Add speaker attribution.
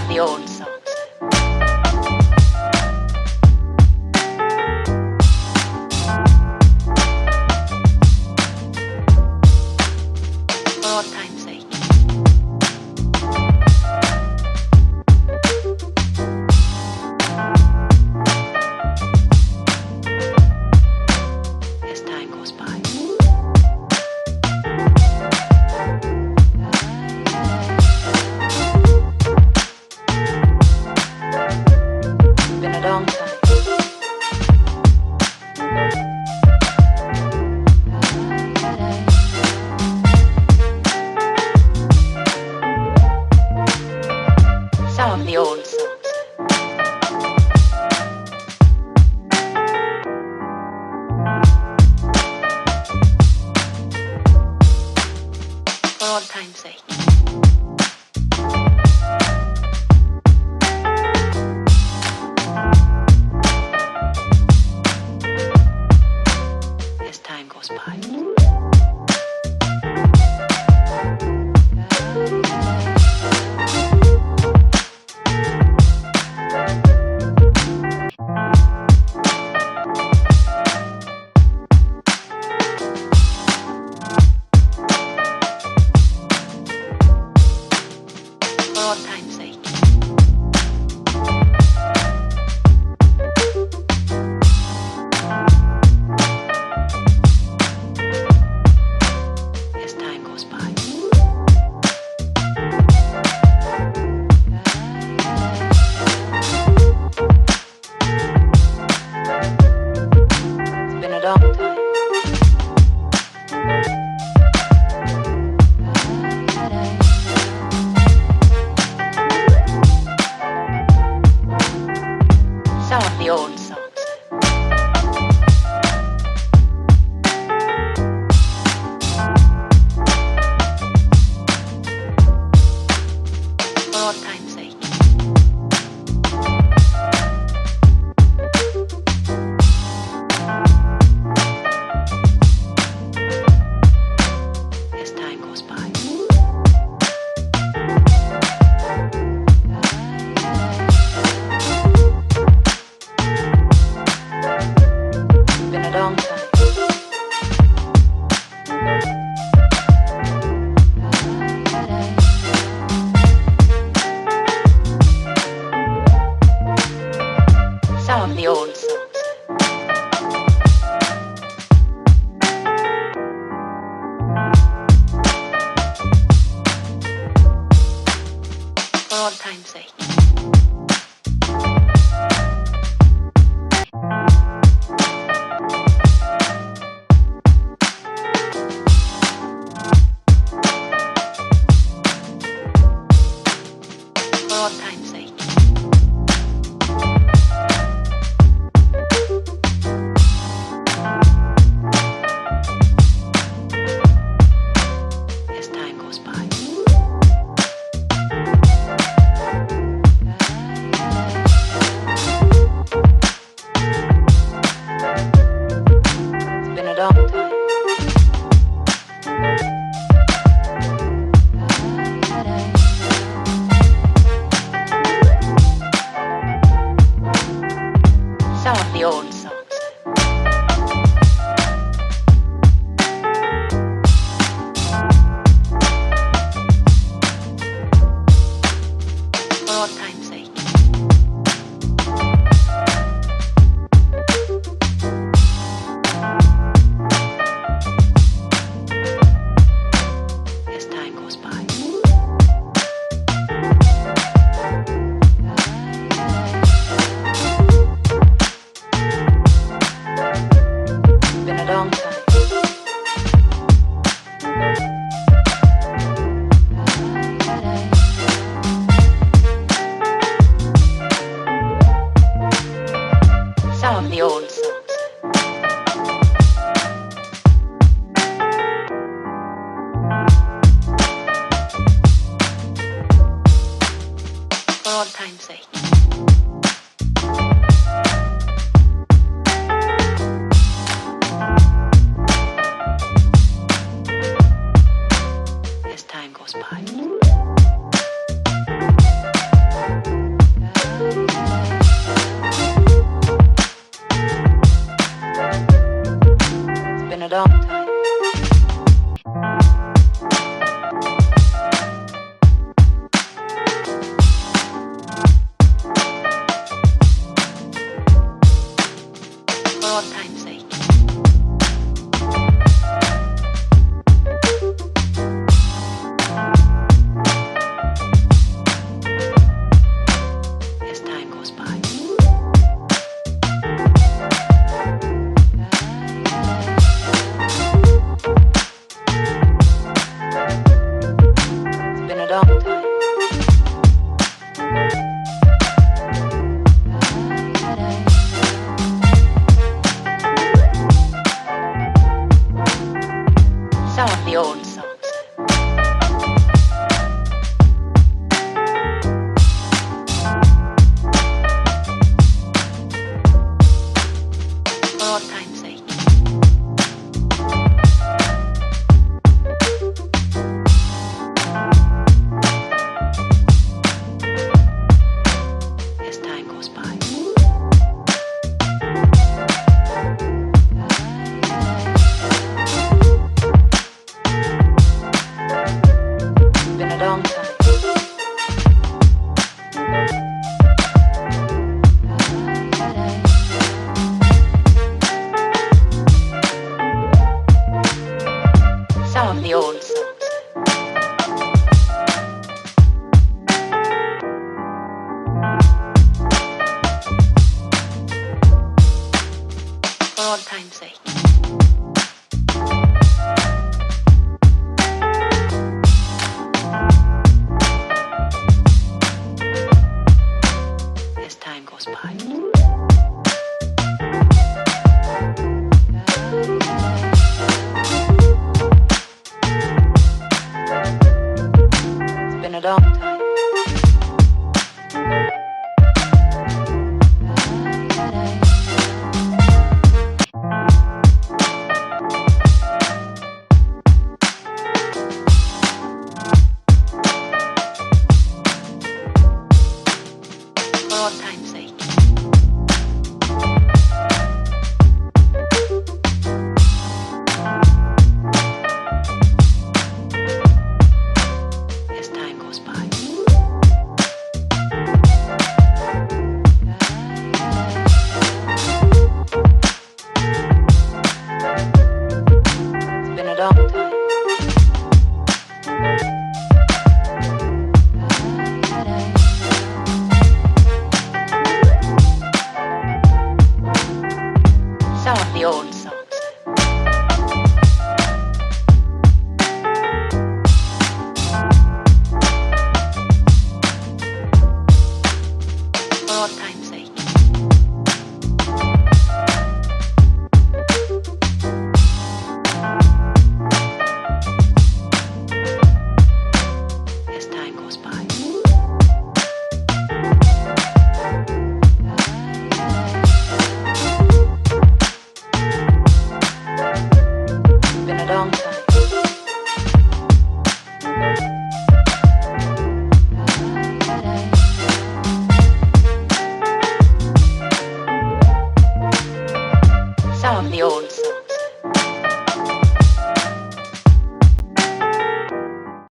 Speaker 1: of the old songs. For old time's sake. As time goes by. Been a long time. Some of the old songs. For old time's sake. As time goes by. For old time's sake. As time goes by. It's been a long time. Some of the old songs. For old time's sake. As time goes by. Been a long time. Some of the old songs. For old time's sake. For old time's sake. As time goes by. It's been a long time. Some of the old songs. For old time's sake. As time goes by. Been a long time. Some of the old songs. For old time's sake. As time goes by. Some of the old songs. For old time's sake. As time goes by. It's been a long time. For old time's